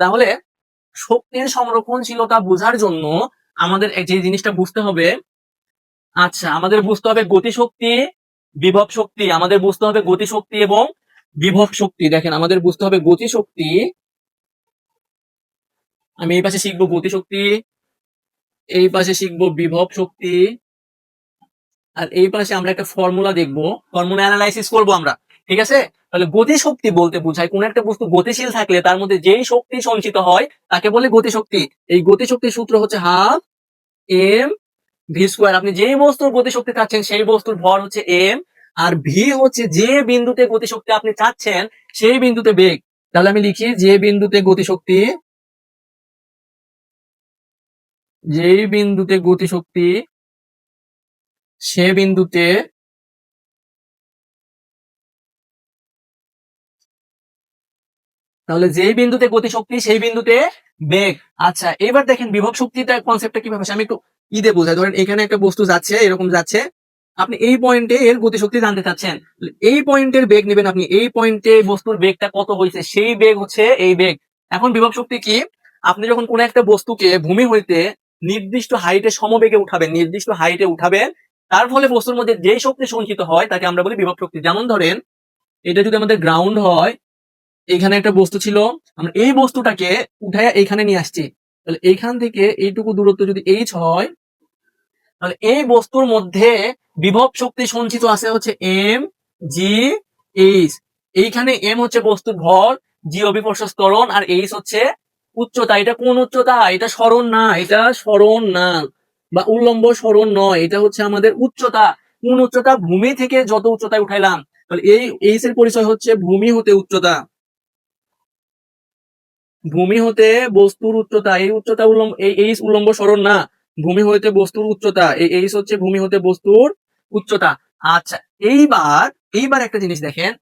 তাহলে শক্তির সংরক্ষণশীলতা বোঝার জন্য আমাদের যে জিনিসটা বুঝতে হবে, আচ্ছা আমাদের বুঝতে হবে গতিশক্তি, বিভব শক্তি, আমাদের বুঝতে হবে গতিশক্তি এবং বিভব শক্তি। দেখেন আমাদের বুঝতে হবে গতিশক্তি, আমি এই পাশে শিখবো গতিশক্তি, এই পাশে শিখবো বিভব শক্তি, আর এই পাশে আমরা একটা ফর্মুলা দেখবো, ফর্মুলা অ্যানালাইসিস করবো আমরা। ঠিক আছে, তাহলে গতিশক্তি বলতে বোঝায় কোন একটা বস্তু গতিশীল থাকলে তার মধ্যে যেই শক্তি সঞ্চিত হয় তাকে বলে গতিশক্তি। এই গতিশক্তির সূত্র হচ্ছে হাফ এম ভি স্কোয়ার। আপনি যেই বস্তুর গতিশক্তি চাচ্ছেন সেই বস্তুর ভর হচ্ছে এম, আর ভি হচ্ছে যে বিন্দুতে গতিশক্তি আপনি চাচ্ছেন সেই বিন্দুতে বেগ। তাহলে আমি লিখি যে বিন্দুতে গতিশক্তি, যেই বিন্দুতে গতিশক্তি সে বিন্দুতে তাহলে যেই বিন্দুতে গতিশক্তি সেই বিন্দুতে বেগ। আচ্ছা এবার দেখেন বিভব শক্তিটা কনসেপ্টটা কিভাবে আমি একটু ঈদে বোঝাই। ধরেন এখানে একটা বস্তু যাচ্ছে, এরকম যাচ্ছে, আপনি এই পয়েন্টে এর গতিশক্তি জানতে চাচ্ছেন, এই পয়েন্টের বেগ নেবেন আপনি, এই পয়েন্টে বস্তুর বেগটা কত হয়েছে সেই বেগ হচ্ছে এই বেগ। এখন বিভব শক্তি কি, আপনি যখন কোন একটা বস্তুকে ভূমি হইতে নির্দিষ্ট হাইটে সমবেগে উঠাবেন, নির্দিষ্ট হাইটে উঠাবেন, তার ফলে বস্তুর মধ্যে যে শক্তি সঞ্চিত হয় তাকে আমরা বলি বিভব শক্তি। যেমন ধরেন এটা যদি আমাদের গ্রাউন্ড হয়, এখানে একটা বস্তু ছিল, আমরা এই বস্তুটাকে উঠাইয়া এখানে নিয়ে আসছি, তাহলে এইখান থেকে এইটুকু দূরত্ব যদি এইচ হয়, তাহলে এই বস্তুর মধ্যে বিভব শক্তি সঞ্চিত আছে হচ্ছে এম জি এইচ। এইখানে এম হচ্ছে বস্তুর ভর, জি অভিকর্ষ ত্বরণ, আর এইচ হচ্ছে উচ্চতা। এটা কোন উচ্চতা, এটা সরণ না, এটা সরণ না বা উল্লম্ব সরণ নয়, এটা হচ্ছে আমাদের উচ্চতা। কোন উচ্চতা, ভূমি থেকে যত উচ্চতায় উঠাইলাম, তাহলে এই এইচ এর পরিচয় হচ্ছে ভূমি হতে উচ্চতা, ভূমি হতে বস্তুর উচ্চতা। এই উচ্চতা উল্লম্ব, এই এইচ উল্লম্ব সরণ না, ভূমি হতে বস্তুর উচ্চতা, এই এইচ হচ্ছে ভূমি হতে বস্তুর উচ্চতা। আচ্ছা এইবার এইবার একটা জিনিস দেখেন,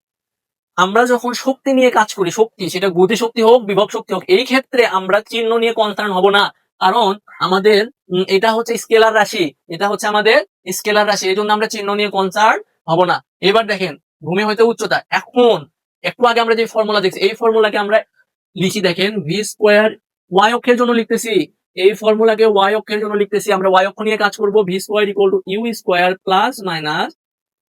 আমরা যখন শক্তি নিয়ে কাজ করি, শক্তি সেটা গতি শক্তি হোক বিভব শক্তি হোক, এই ক্ষেত্রে আমরা চিহ্ন নিয়ে কনসার্ন হব না, কারণ আমাদের এটা হচ্ছে স্কেলার রাশি, এটা হচ্ছে আমাদের স্কেলার রাশি, এই জন্য আমরা চিহ্ন নিয়ে কনসার্ন হব না। এবার দেখেন ভূমি হইতে উচ্চতা, এখন একটু আগে আমরা যে ফর্মুলা দেখছি এই ফর্মুলাকে আমরা লিখি, দেখেন ভি স্কোয়ার ওয়াই অক্ষের জন্য লিখতেছি, এই ফর্মুলাকে ওয়াই অক্ষের জন্য লিখতেছি, আমরা ওয়াই অক্ষ নিয়ে কাজ করবো। V square equal to U square plus minus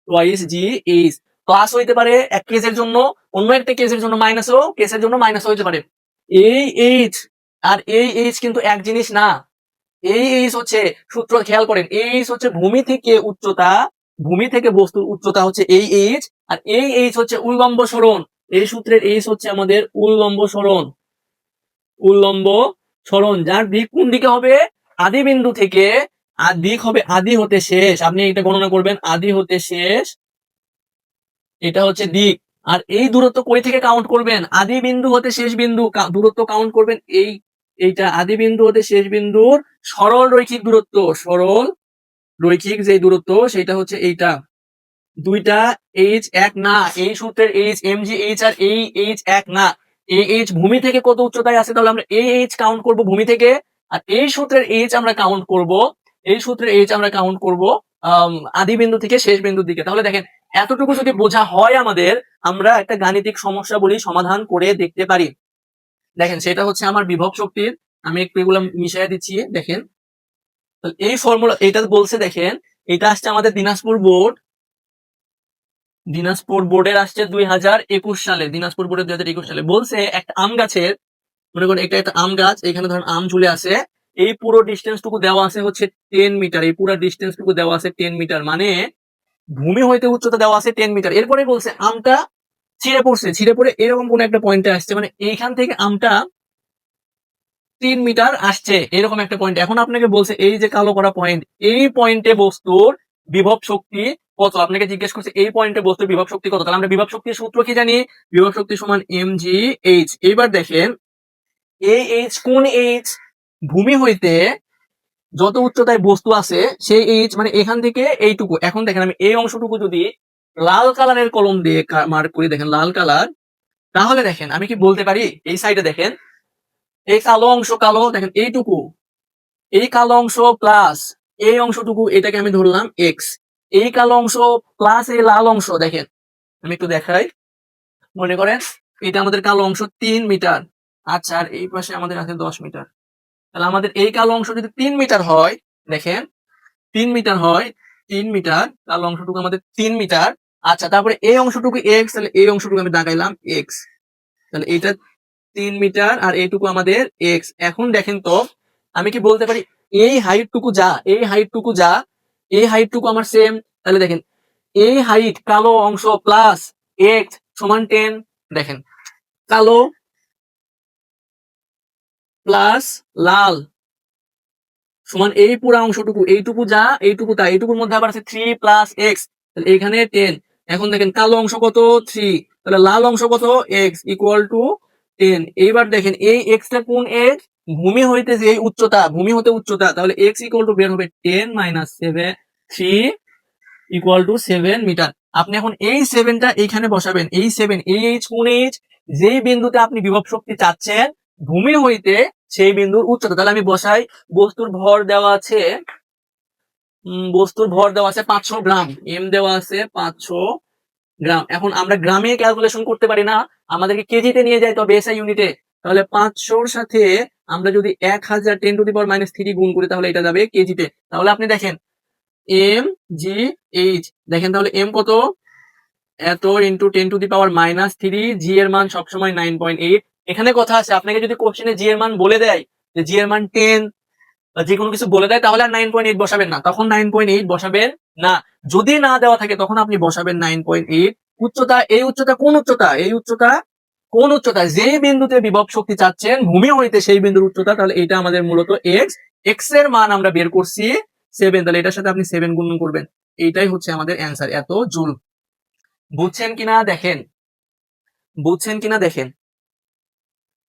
twice G H. Plus হইতে পারে এক কেসের জন্য, অন্য একটা কেসের জন্য মাইনাসও, কেসের জন্য মাইনাস হইতে পারে। এই এইচ আর এই এইচ কিন্তু এক জিনিস না। এই এইচ হচ্ছে, সূত্র খেয়াল করেন, এই এইচ হচ্ছে ভূমি থেকে উচ্চতা, ভূমি থেকে বস্তুর উচ্চতা হচ্ছে এই এইচ, আর এই এইচ হচ্ছে উল্লম্ব সরণ। এই সূত্রের এইচ হচ্ছে আমাদের উল্লম্ব সরণ, উল্লম্ব সরণ, যার দিক কোন দিকে হবে, আদি বিন্দু থেকে, আর দিক হবে আদি হতে শেষ। আপনি এটা গণনা করবেন, আদি হতে শেষ, এটা হচ্ছে দিক। আর এই দূরত্ব কই থেকে কাউন্ট করবেন, আদি বিন্দু হতে শেষ বিন্দু দূরত্ব কাউন্ট করবেন, এইটা আদি বিন্দু হতে শেষ বিন্দুর সরল রৈখিক দূরত্ব, সরল রৈখিক যে দূরত্ব সেটা হচ্ছে এইটা। দুইটা এইচ এক না, এই সূত্রের H M G H R এই এইচ এক না। এই এইচ ভূমি থেকে কত উচ্চতায় আছে, তাহলে আমরা এই এইচ কাউন্ট করব ভূমি থেকে, আর এই সূত্রের এইচ আমরা কাউন্ট করব, এই সূত্রের এইচ আমরা কাউন্ট করব আদি বিন্দু থেকে শেষ বিন্দুর দিকে। তাহলে দেখেন এতটুকু যদি বোঝা হয় আমাদের, আমরা একটা গাণিতিক সমস্যা বলি সমাধান করে দেখতে পারি। দেখেন সেটা হচ্ছে আমার বিভব শক্তির, আমি একটু এগুলো মিশিয়ে দিচ্ছি। দেখেন এই ফর্মুলা, এটা বলছে, দেখেন এটা আসছে আমাদের দিনাজপুর বোর্ড, দিনাজপুর বোর্ডের আসছে 2021 সালে, দিনাজপুর বোর্ডের 2021 সালে বলছে একটা আম গাছের, মনে করেন এটা একটা আম গাছ, এখানে ধরেন আম ঝুলে আছে, এই পুরো ডিস্টেন্স টুকু দেওয়া আছে হচ্ছে 10 মিটার, এই পুরো ডিস্টেন্স টুকু দেওয়া আছে 10 মিটার, মানে ভূমি হইতে উচ্চতা দেওয়া আছে 10 মিটার। এরপরে বলছে আমটা ছিঁড়ে পড়ছে, ছিঁড়ে পড়ে এরকম কোন একটা পয়েন্টে আসছে, মানে এইখান থেকে আমটা 3 মিটার আসছে, এরকম একটা পয়েন্ট। এখন আপনাকে বলছে এই যে কালো করা পয়েন্ট, এই পয়েন্টে বস্তুর বিভব শক্তি কত, আপনাকে জিজ্ঞেস করছে এই পয়েন্টে বস্তুর বিভব শক্তি কত। তাহলে আমরা বিভব শক্তির সূত্র কি জানি, বিভব শক্তি সমান এম জি এইচ। এবার দেখেন এই এইচ কোন এইচ, ভূমি হইতে যত উচ্চতায় বস্তু আছে সেই এইচ, মানে এখান থেকে এইটুকু। এখন দেখেন আমি এই অংশটুকু যদি লাল কালারের কলম দিয়ে মার্ক করি, দেখেন লাল কালার, তাহলে দেখেন আমি কি বলতে পারি, এই সাইডে দেখেন এই কালো অংশ, কালো দেখেন এইটুকু, এই কালো অংশ প্লাস এই অংশটুকু, এটাকে আমি ধরলাম এক্স, এই কালো অংশ প্লাস এই লাল অংশ, দেখেন আমি একটু দেখাই, মনে করেন এটা আমাদের কালো অংশ 3 মিটার, আচ্ছা, আর এই পাশে আমাদের আছে 10 মিটার। তাহলে আমাদের এই কালো অংশ যদি 3 মিটার হয়, দেখেন 3 মিটার হয়, 3 মিটার কালো অংশটুকু আমাদের 3 মিটার। আচ্ছা, তারপরে এই অংশটুকু এক্স, তাহলে এই অংশটুকু আমি দাগাইলাম এক্স। তাহলে এটা 3 মিটার আর এইটুকু আমাদের এক্স। এখন দেখেন তো, আমি কি বলতে পারি এই হাইটটুকু যা, এই হাইটটুকু যা, এই হাইটটুকু আমার সেম। তাহলে দেখেন এই হাইট কালো অংশ প্লাস এক্স সমান 10। দেখেন কালো প্লাস লাল সমান এই পুরা অংশটুকু, এইটুকু যা এইটুকু তা, এইটুকুর মধ্যে আবার আছে 3 + x, তাহলে এখানে 10। এখন দেখেন কালো অংশ কত 3, তাহলে লাল অংশ কত x ইকুয়াল টু 10। এইবার দেখেন এই x টা কোন x, ভূমি হইতে যে উচ্চতা, ভূমি হতে উচ্চতা, তাহলে x ইকুয়াল টু বের হবে 10 - 7 3 ইকুয়াল টু 7 মিটার। আপনি এখন এই 7টা এইখানে বসাবেন, এই 7 এই h কোন h, যেই বিন্দুতে আপনি বিভব শক্তি চাচ্ছেন ভূমি হইতে সেই বিন্দুর উচ্চতা। তাহলে আমি বসাই, বস্তুর ভর দেওয়া আছে, বস্তুর ভর দেওয়া আছে 500 গ্রাম, এম দেওয়া আছে 500 গ্রাম। এখন আমরা গ্রামে ক্যালকুলেশন করতে পারি না, আমাদেরকে কেজিতে নিয়ে যাইতে হবে এসআই ইউনিটে। তাহলে 500-র সাথে আমরা যদি 1000 10⁻³ গুণ করি তাহলে এটা যাবে কেজিতে। তাহলে আপনি দেখেন এম জি এইচ, দেখেন তাহলে এম কত, এত ইন্টু 10⁻³ জি এর মান সবসময় 9.8। এখানে কথা আছে, আপনাকে যদি কোশ্চেনে জি এর মান বলে দেয় যে জি এর মান 10 বা যে কোনো কিছু বলে দেয়, তাহলে আর 9.8 বসাবেন না, তখন 9.8 বসাবেন না। যদি না দেওয়া থাকে তখন আপনি বসাবেন 9.8। উচ্চতা, এই উচ্চতা কোন উচ্চতা, এই উচ্চতা কোন উচ্চতা, যে বিন্দুতে বিভব শক্তি চাচ্ছেন ভূমি হইতে সেই বিন্দুর উচ্চতা, তাহলে এটা আমাদের মূলত এক্স। এক্স এর মান আমরা বের করছি 7, তাহলে এটার সাথে আপনি 7 গুণ করবেন। এইটাই হচ্ছে আমাদের অ্যান্সার, এত জুল। বুঝছেন কিনা দেখেন, বুঝছেন কিনা দেখেন।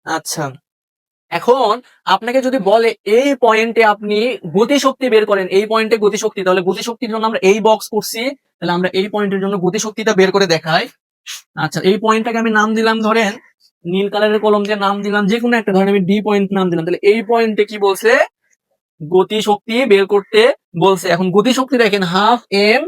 আচ্ছা, এখন আপনাকে যদি বলে এই পয়েন্টে আপনি গতিশক্তি বের করেন, এই পয়েন্টে গতিশক্তি, তাহলে গতিশক্তির জন্য আমরা এই বক্স করছি, তাহলে আমরা এই পয়েন্টের জন্য গতিশক্তিটা বের করে দেখাই। আচ্ছা, এই পয়েন্টটাকে আমি নাম দিলাম, ধরেন নীল কালারের কলম দিয়ে নাম দিলাম যে কোনো একটা, ধরেন আমি ডি পয়েন্ট নাম দিলাম। তাহলে এই পয়েন্টে কি বলছে, গতিশক্তি বের করতে বলছে। এখন গতিশক্তি দেখেন half M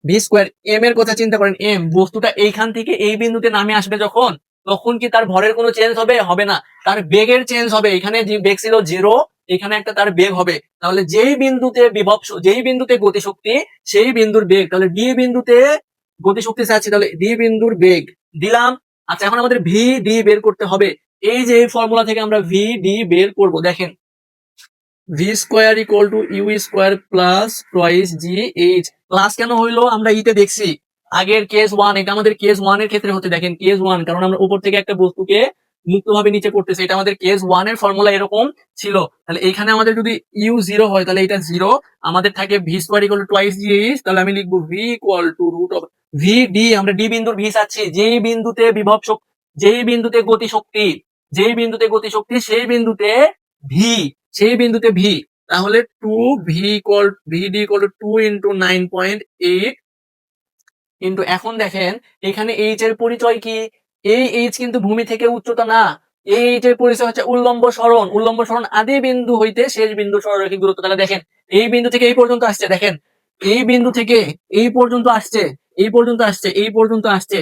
V square. M এর কথা চিন্তা করেন, এম বস্তুটা এইখান থেকে এই বিন্দুতে নামে আসবে যখন, তখন কি তার ভরের কোনো চেঞ্জ হবে, হবে না, তার বেগের চেঞ্জ হবে। এখানে যে বেগ ছিল 0, এখানে একটা তার বেগ হবে। তাহলে যেই বিন্দুতে বিভব, যেই বিন্দুতে গতিশক্তি সেই বিন্দুর বেগ, তাহলে ডি বিন্দুতে গতিশক্তি চাচ্ছি, তাহলে ডি বিন্দুর বেগ দিলাম। আচ্ছা, এখন আমাদের ভি ডি বের করতে হবে। এই যে ফর্মুলা থেকে আমরা ভি ডি বের করব, দেখেন V square equal to U square plus twice G H. Plus কেন হইলো আমরা ইতে দেখছি, আগের কেস 1, এটা আমাদের কেস 1 এর ক্ষেত্রে হচ্ছে। দেখেন কেস 1, কারণ আমরা উপর থেকে একটা বস্তুকে মুক্তভাবে নিচে পড়তেছি, এটা আমাদের কেস 1 এর ফর্মুলা এরকম ছিল। তাহলে এখানে আমাদের যদি ইউ 0 হয় তাহলে এটা 0, আমাদের থাকে V square equal to twice G H. তাহলে আমি লিখবো V equal to root of V D. আমরা ডি বিন্দুর ভি চাচ্ছি, যেই বিন্দুতে বিভব শক্তি, যেই বিন্দুতে গতিশক্তি, যেই বিন্দুতে গতিশক্তি সেই বিন্দুতে ভি, সেই বিন্দুতে ভি। তাহলে 2 V equal V D equal to 2 into 9.8 into, এখন দেখেন এখানে এইচ এর পরিচয় কি, এই এইচ কিন্তু ভূমি থেকে উচ্চতা না, এই এইচ এর পরিচয় হচ্ছে উল্লম্ব সরণ। উল্লম্ব সরণ আদি বিন্দু হইতে শেষ বিন্দু সরলরেখিক দূরত্ব। তাহলে দেখেন এই বিন্দু থেকে এই পর্যন্ত আসছে, দেখেন এই বিন্দু থেকে এই পর্যন্ত আসছে, এই পর্যন্ত আসছে, এই পর্যন্ত আসছে,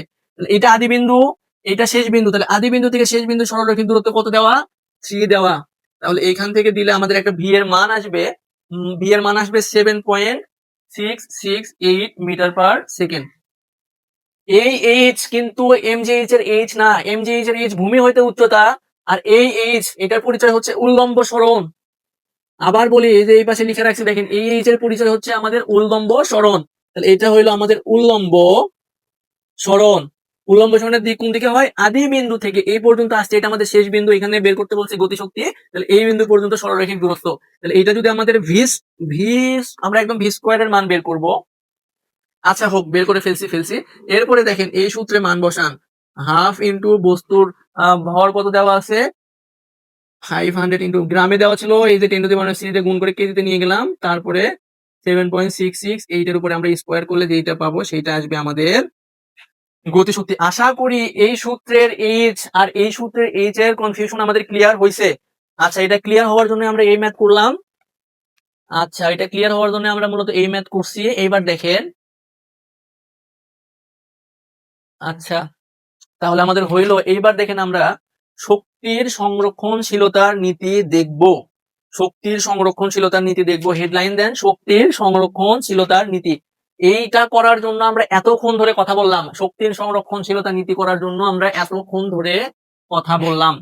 এটা আদি বিন্দু, এটা শেষ বিন্দু। তাহলে আদি বিন্দু থেকে শেষ বিন্দু সরলরেখিক দূরত্ব কত দেওয়া, 3 দেওয়া। তাহলে এইখান থেকে দিলে আমাদের একটা ভি এর মান আসবে, ভি এর মান আসবে 7.668 মিটার পার সেকেন্ড। এই এইচ কিন্তু এমজিএইচ এর এইচ না, এমজিএইচ এর এইচ ভূমি হইতে উচ্চতা, আর এই এইচ এটার পরিচয় হচ্ছে উল্লম্ব সরণ। আবার বলি, এই যে এই পাশে লিখে রাখছি, দেখেন এই এইচ এর পরিচয় হচ্ছে আমাদের উল্লম্ব সরণ। তাহলে এটা হইলো আমাদের উল্লম্ব সরণ। উল্লম্ব সরণের দিক কোন দিকে হয়, আদি বিন্দু থেকে এই পর্যন্ত আসছে, এটা আমাদের শেষ বিন্দু। এখানে বের করতে বলছে গতিশক্তি, তাহলে এই বিন্দু পর্যন্ত সরলরেখিক দূরত্ব। তাহলে এটা যদি আমাদের ভি আমরা একদম ভি স্কোয়ারের মান বের করব। আচ্ছা হোক, বের করে ফেলছি। এরপরে দেখেন এই সূত্রে মান বসান, হাফ ইন্টু বস্তুর ভর কত দেওয়া আছে 500 ইন্টু গ্রামে দেওয়া ছিল, এই যে 10⁻³ গুণ করে কেজিতে নিয়ে গেলাম, তারপরে 7.668 এর উপরে আমরা স্কোয়ার করলে যেটা পাবো সেটা আসবে আমাদের গতিশক্তি। আশা করি এই সূত্রের এইচ আর এই সূত্রের এইচ এর কনফিউশন আমাদের ক্লিয়ার হয়েছে। আচ্ছা, এটা ক্লিয়ার হওয়ার জন্য আমরা এই ম্যাথ করলাম। আচ্ছা, এটা ক্লিয়ার হওয়ার জন্য আমরা মূলত এই ম্যাথ করছি। এইবার দেখেন, আচ্ছা তাহলে আমাদের হইলো, এইবার দেখেন আমরা শক্তির সংরক্ষণশীলতার নীতি দেখব। শক্তির সংরক্ষণশীলতার নীতি দেখব, হেডলাইন দেন শক্তির সংরক্ষণশীলতার নীতি। এইটা করার জন্য আমরা এতক্ষণ ধরে কথা বললাম, শক্তির সংরক্ষণশীলতা নীতি করার জন্য আমরা এতক্ষণ ধরে কথা বললাম।